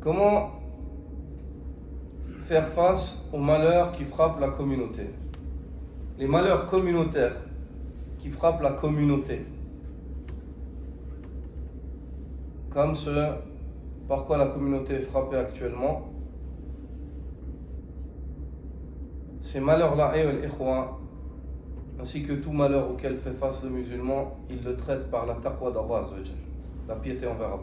Comment faire face aux malheurs qui frappent la communauté? Les malheurs communautaires qui frappent la communauté, comme ce par quoi la communauté est frappée actuellement. Ces malheurs-là, ainsi que tout malheur auquel fait face le musulman, il le traite par la taqwa d'Allah, la piété envers Allah.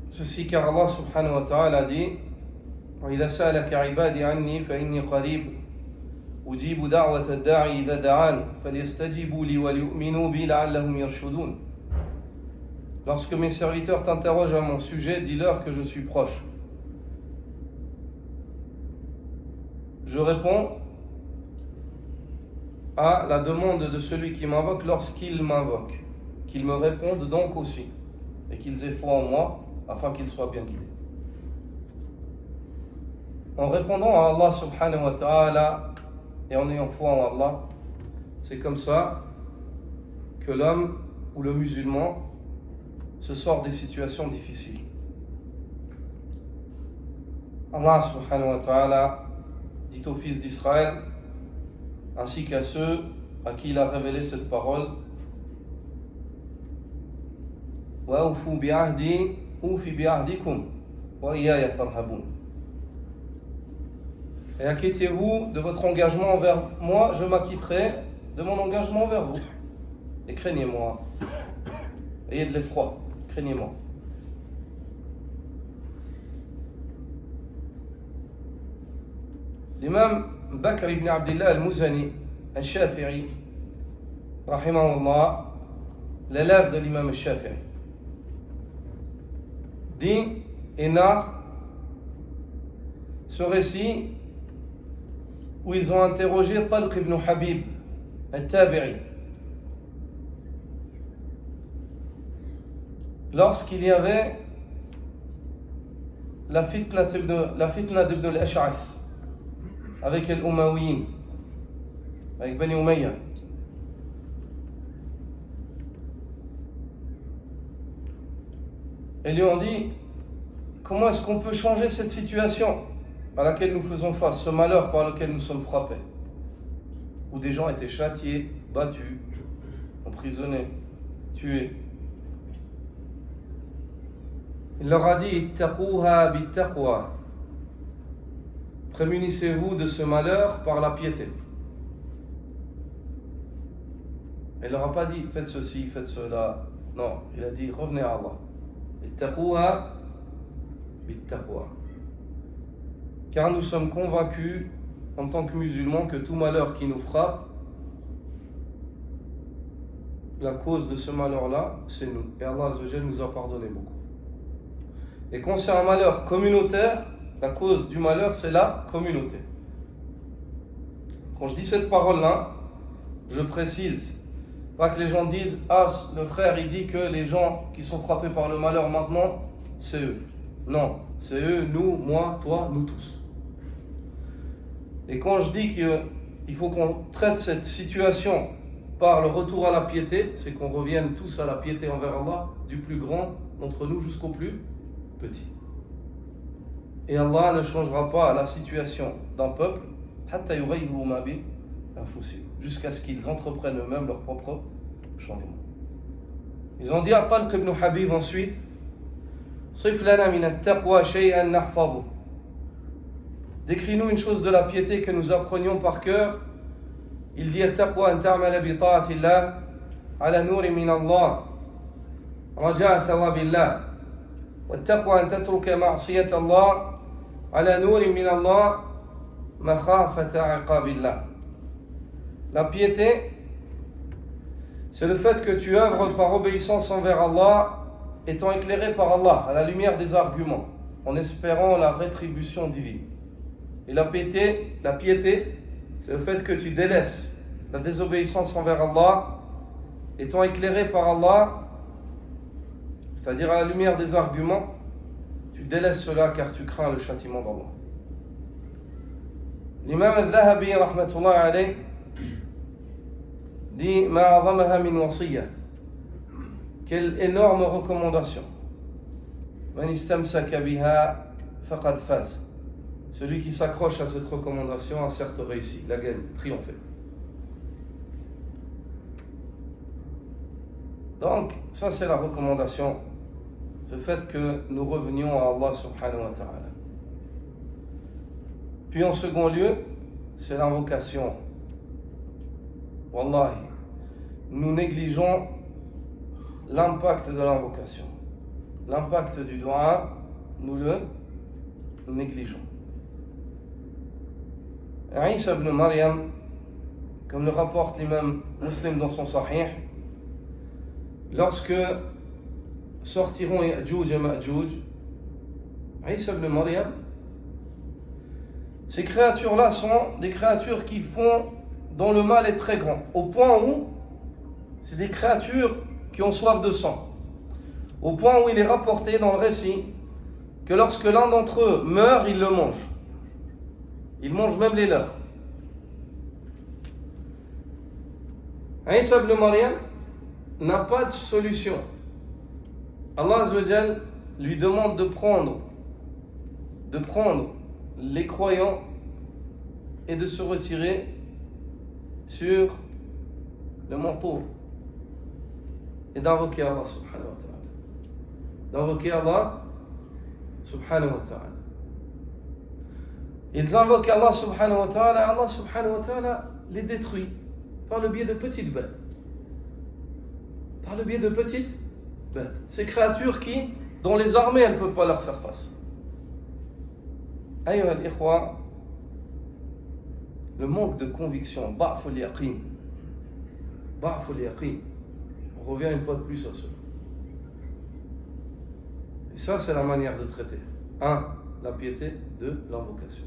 Ceci car Allah subhanahu wa ta'ala dit: وَإِذَا سَأَلَكَ عِبَادِي عَنِّي فَإِنِّي قَرِيبٌ أُجِيبُ دَعْوَةَ الدَّاعِ إِذَا دَعَانِ فَلْيَسْتَجِيبُوا لِي وَلْيُؤْمِنُوا بِي لَعَلَّهُمْ يَرْشُدُونَ. Lorsque mes serviteurs t'interrogent à mon sujet, dis-leur que je suis proche. Je réponds à la demande de celui qui m'invoque lorsqu'il m'invoque, qu'ils me répondent donc aussi, et qu'ils aient foi en moi, afin qu'ils soient bien guidés. En répondant à Allah subhanahu wa ta'ala et en ayant foi en Allah, c'est comme ça que l'homme ou le musulman se sort des situations difficiles. Allah subhanahu wa ta'ala dit aux fils d'Israël ainsi qu'à ceux à qui il a révélé cette parole: وَأَوْفُوا بِعَهْدِي أُوفِ بِعَهْدِكُمْ وَإِيَّايَ فَارْهَبُونَ. Et acquittez-vous de votre engagement envers moi, je m'acquitterai de mon engagement envers vous. Et craignez-moi. Ayez de l'effroi, craignez-moi. L'imam Bakr ibn Abdillah al-Muzani al-Shafi'i, rahimahullah, l'élève de l'imam al-Shafi'i, dit et narre ce récit où ils ont interrogé Talq ibn Habib al-Tabi'i lorsqu'il y avait la fitna d'Ibn al-Ash'ath avec les Umayyin, avec Bani Umayya. Et lui ont dit: comment est-ce qu'on peut changer cette situation à laquelle nous faisons face, ce malheur par lequel nous sommes frappés, où des gens étaient châtiés, battus, emprisonnés, tués. Il leur a dit: ittaquha bittaqwa, prémunissez-vous de ce malheur par la piété. Il leur a pas dit faites ceci, faites cela. Non, il a dit revenez à Allah. Ittaquha bittaqwa. Car nous sommes convaincus en tant que musulmans que tout malheur qui nous frappe, la cause de ce malheur-là, c'est nous. Et Allah Azza wa Jalla nous a pardonné beaucoup. Et quand c'est un malheur communautaire, la cause du malheur, c'est la communauté. Quand je dis cette parole-là, je précise, pas que les gens disent: ah, le frère il dit que les gens qui sont frappés par le malheur maintenant, c'est eux. Non, c'est eux, nous, moi, toi, nous tous. Et quand je dis qu'il faut qu'on traite cette situation par le retour à la piété, c'est qu'on revienne tous à la piété envers Allah, du plus grand d'entre nous jusqu'au plus petit. Et Allah ne changera pas la situation d'un peuple jusqu'à ce qu'ils entreprennent eux-mêmes leur propre changement. Ils ont dit à Talq ibn Habib ensuite: صف لنا من التقوى شيئا نحفظه. Décris-nous une chose de la piété que nous apprenions par cœur. Il dit: التقوى أن تعمل بطاعة الله على نور من الله رجاء ثواب الله والتقوى أن تترك معصية الله على نور من الله مخافة عقاب الله. La piété, c'est le fait que tu œuvres par obéissance envers Allah, étant éclairé par Allah à la lumière des arguments, en espérant la rétribution divine. Et la piété, c'est le fait que tu délaisses la désobéissance envers Allah, étant éclairé par Allah, c'est-à-dire à la lumière des arguments, tu délaisses cela car tu crains le châtiment d'Allah. L'imam al-Dhahabi, rahmatullah alayh, dit ما أعظمها من وصية. Quelle énorme recommandation. من استمسك بها فقد فاز. Celui qui s'accroche à cette recommandation a certes réussi, il a gagné, triomphé. Donc, ça c'est la recommandation, le fait que nous revenions à Allah subhanahu wa ta'ala. Puis en second lieu, c'est l'invocation. Wallahi, nous négligeons l'impact de l'invocation. L'impact du dua, nous le négligeons. Isa ibn Maryam, comme le rapporte l'imam Muslim dans son Sahih, lorsque sortiront Ya'juj et Ma'juj, Isa ibn Maryam, ces créatures-là sont des créatures qui font, dont le mal est très grand, au point où c'est des créatures qui ont soif de sang, au point où il est rapporté dans le récit que lorsque l'un d'entre eux meurt, il le mange. Ils mangent même les leurs. Isa ibn Maryam n'a pas de solution. Allah Azza wa Jal lui demande de prendre les croyants et de se retirer sur le manteau et d'invoquer Allah subhanahu wa ta'ala. D'invoquer Allah subhanahu wa ta'ala. Ils invoquent Allah subhanahu wa ta'ala, Allah subhanahu wa ta'ala les détruit par le biais de petites bêtes. Par le biais de petites bêtes. Ces créatures dont les armées elles ne peuvent pas leur faire face. Ayyuha al-ikhwa, le manque de conviction, ba'ful yaqin. Ba'ful yaqin. On revient une fois de plus à cela. Et ça, c'est la manière de traiter. 1. La piété. 2. L'invocation.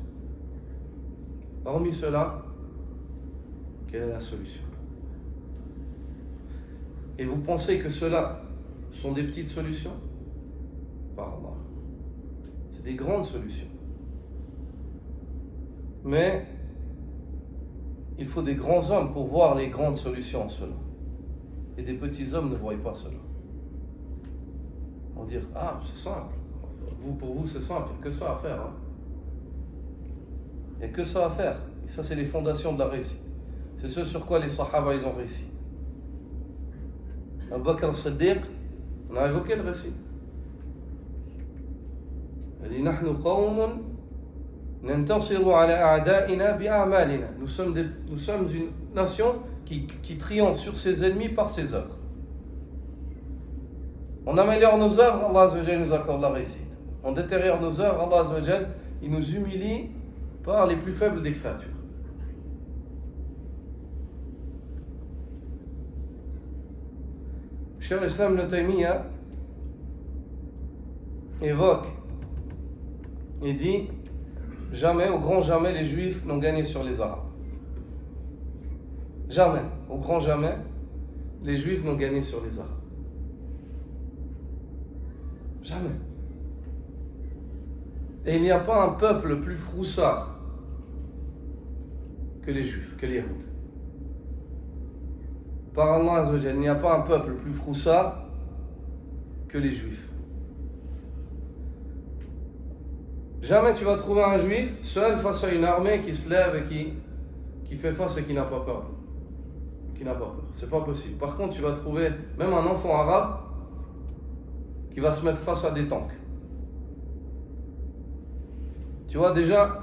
Hormis cela, quelle est la solution? Et vous pensez que cela sont des petites solutions? Par Allah. C'est des grandes solutions. Mais il faut des grands hommes pour voir les grandes solutions en cela. Et des petits hommes ne voient pas cela. On va dire, ah, c'est simple. Pour vous, c'est simple, il n'y a que ça à faire. Hein. Il n'y a que ça à faire. Et ça, c'est les fondations de la réussite. C'est ce sur quoi les Sahaba, ils ont réussi. Abu Bakr as-Siddiq, on a évoqué le récit. Il dit, نحن قوم ننتصر على أعدائنا بأعمالنا. Nous sommes une nation qui triomphe sur ses ennemis par ses œuvres. On améliore nos œuvres, Allah Azza wa Jal nous accorde la réussite. On détériore nos œuvres, Allah Azza wa Jal, il nous humilie par les plus faibles des créatures. Cheikh al-Islam Ibn Taymiyyah évoque et dit, jamais, au grand jamais, les Juifs n'ont gagné sur les Arabes. Jamais, au grand jamais, les Juifs n'ont gagné sur les Arabes. Jamais. Et il n'y a pas un peuple plus froussard que les Juifs, que les Yahoud. Par Allah Azza wa Jal, il n'y a pas un peuple plus froussard que les Juifs. Jamais tu vas trouver un Juif seul face à une armée qui se lève et qui fait face et qui n'a pas peur. Qui n'a pas peur. C'est pas possible. Par contre, tu vas trouver même un enfant arabe qui va se mettre face à des tanks. Tu vois déjà,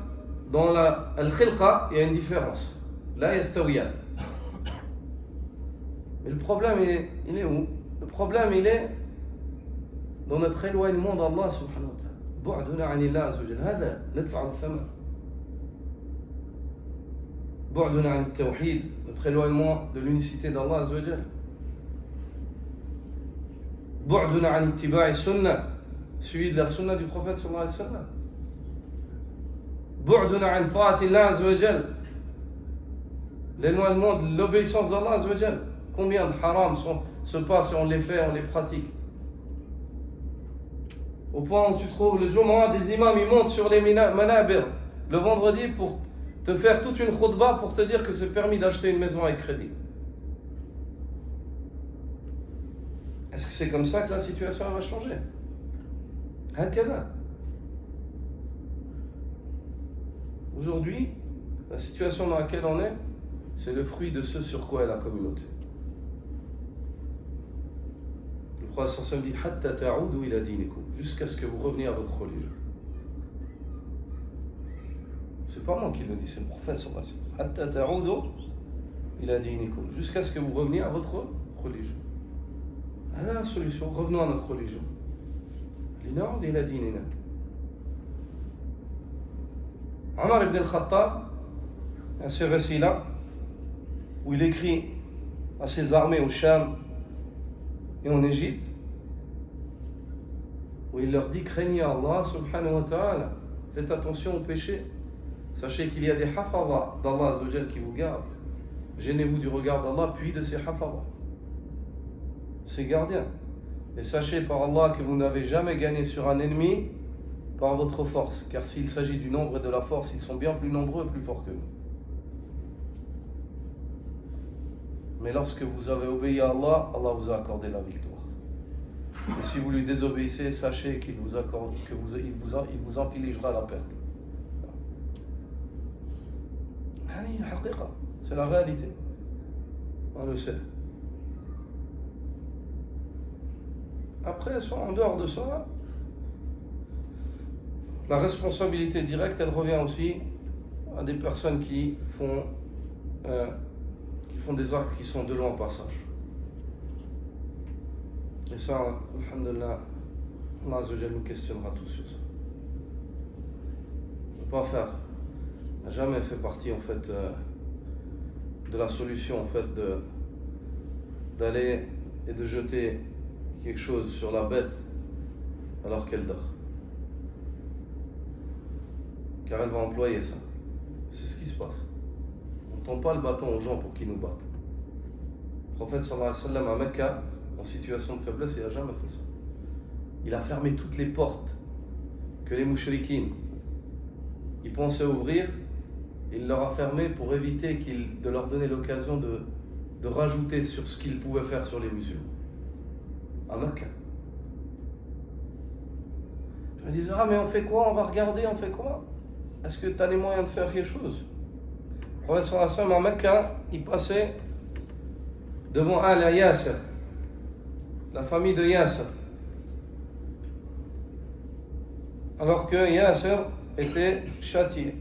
dans la al-khilqa, il y a une différence. Là, yastawiyan. Mais le problème, il est où? Le problème, il est dans notre éloignement d'Allah subhanahu wa ta'ala. بعدنا عن الله عز وجل هذا ندفع الثمن. بعدنا عن التوحيد, notre éloignement de l'unicité d'Allah عز وجل. بعدنا عن اتباع السنة, suivi de la sunna du prophète sallallahu alayhi wa sallam. بعدنا عن طاعة الله عز وجل, l'éloignement de l'obéissance d'Allah عز وجل. Combien de haram se passent et on les fait, on les pratique. Au point où tu trouves le Jumu'ah, des imams, ils montent sur les manabir le vendredi pour te faire toute une khutbah pour te dire que c'est permis d'acheter une maison avec crédit. Est-ce que c'est comme ça que la situation va changer? هكذا. Aujourd'hui, la situation dans laquelle on est, c'est le fruit de ce sur quoi est la communauté. Le prophète sallallahu alayhi wa sallam dit حتى تعودوا إلى دينكم, jusqu'à ce que vous reveniez à votre religion. C'est pas moi qui le dis, c'est le prophète sallallahu alayhi wa sallam. حتى تعودوا إلى دينكم, jusqu'à ce que vous reveniez à votre religion. Alors la solution, revenons à notre religion. لنعود إلى ديننا. Omar ibn al-Khattab, un ce récit-là, où il écrit à ses armées au Cham et en Égypte, où il leur dit: craignez Allah subhanahu wa ta'ala, faites attention au péché, sachez qu'il y a des hafadha d'Allah Azzawajal qui vous gardent, gênez-vous du regard d'Allah puis de ses hafadha, ses gardiens, et sachez par Allah que vous n'avez jamais gagné sur un ennemi par votre force, car s'il s'agit du nombre et de la force, ils sont bien plus nombreux et plus forts que nous. Mais lorsque vous avez obéi à Allah, Allah vous a accordé la victoire. Et si vous lui désobéissez, sachez qu'il vous accorde, il vous infligera la perte. C'est la réalité. On le sait. Après, en dehors de ça, la responsabilité directe, elle revient aussi à des personnes qui font des actes qui sont de long passage. Et ça, alhamdulillah, Allah Azzawajal nous questionnera tous sur ça. Ne pas faire n'a jamais fait partie en fait de la solution en fait d'aller et de jeter quelque chose sur la bête alors qu'elle dort. Car elle va employer ça. C'est ce qui se passe. On ne tend pas le bâton aux gens pour qu'ils nous battent. Le prophète sallallahu alayhi wa sallam à Mecca, en situation de faiblesse, il n'a jamais fait ça. Il a fermé toutes les portes que les mouchrikines ils pensaient ouvrir. Il leur a fermé pour éviter de leur donner l'occasion de rajouter sur ce qu'ils pouvaient faire sur les musulmans. À Mecca. Je me disais: ah mais on fait quoi? On va regarder, on fait quoi? Est-ce que tu as les moyens de faire quelque chose? Le prophète sallallahu alayhi wa sallam à Mecca, il passait devant Al Yasser, la famille de Yasser. Alors que Yasser était châtié.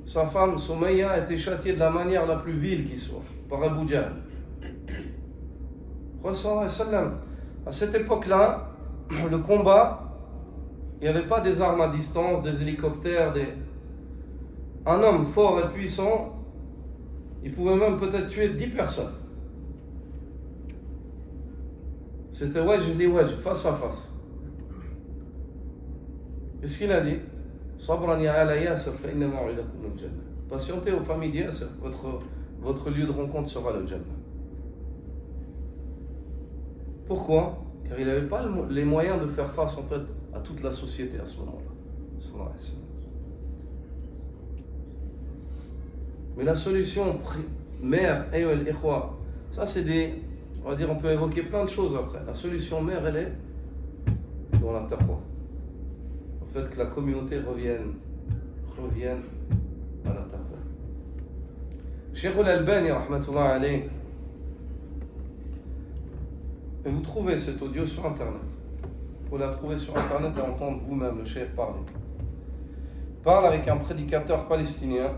Sa femme Soumaïa était châtiée de la manière la plus vile qui soit, par Abu Jahl. Le prophète sallallahu alayhi wa sallam, à cette époque-là, le combat, il n'y avait pas des armes à distance, des hélicoptères, un homme fort et puissant, il pouvait même peut-être tuer 10 personnes. C'était wajh li wajh, face à face. Qu'est-ce qu'il a dit? Sabran ya ala Yasser fa inna maw'idakum al-jannah. Patientez aux familles d'Yasser, votre lieu de rencontre sera le Jannah. Pourquoi? Car il n'avait pas les moyens de faire face en fait à toute la société à ce moment-là. Mais la solution mère, ça c'est on va dire, on peut évoquer plein de choses après. La solution mère, elle est dans la taqwa. En fait, que la communauté revienne à la taqwa. Cheikh Al-Albani, rahmatullah alayhi, et vous trouvez cet audio sur internet. Vous la trouvez sur internet et entendre vous-même le cheikh parler. Il parle avec un prédicateur palestinien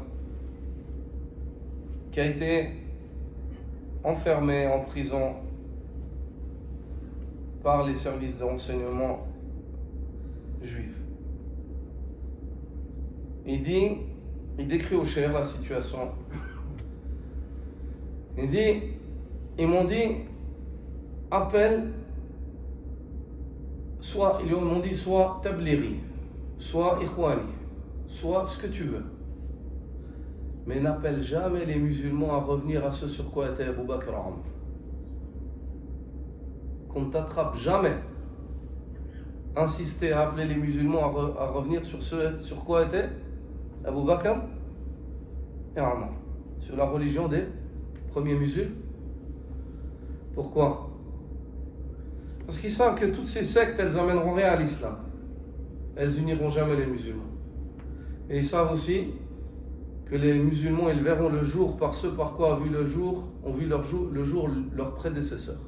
qui a été enfermé en prison par les services de renseignement juifs. Il décrit au cheikh la situation. Il dit: ils m'ont dit, appelle, ils m'ont dit soit Tabliri, soit Ikhwani, soit ce que tu veux. Mais n'appelle jamais les musulmans à revenir à ce sur quoi était Abu Bakr Omar. Qu'on ne t'attrape jamais. Insister à appeler les musulmans à revenir sur ce sur quoi était Abu Bakr et Omar. Sur la religion des premiers musulmans. Pourquoi? Parce qu'ils savent que toutes ces sectes, elles amèneront rien à l'islam. Elles uniront jamais les musulmans. Et ils savent aussi que les musulmans, ils verront le jour par ce par quoi ont vu le jour leurs prédécesseurs,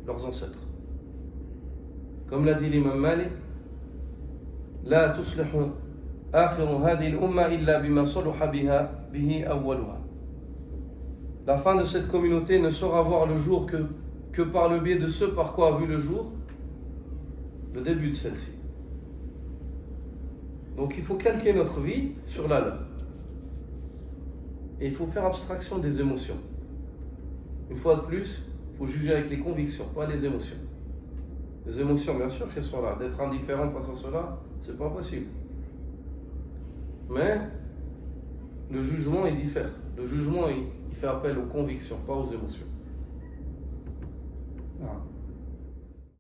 leurs ancêtres. Comme l'a dit l'imam Malik, La tuslihu akhiru hadhihi al-umma illa bima salaha bihi awwaluha. La fin de cette communauté ne saura voir le jour que par le biais de ce par quoi a vu le jour le début de celle-ci. Donc il faut calquer notre vie sur la leur. Et il faut faire abstraction des émotions. Une fois de plus, il faut juger avec les convictions, pas les émotions. Les émotions, bien sûr qu'elles sont là. D'être indifférent face à cela, c'est pas possible. Mais le jugement, il diffère. Le jugement, il fait appel aux convictions, pas aux émotions.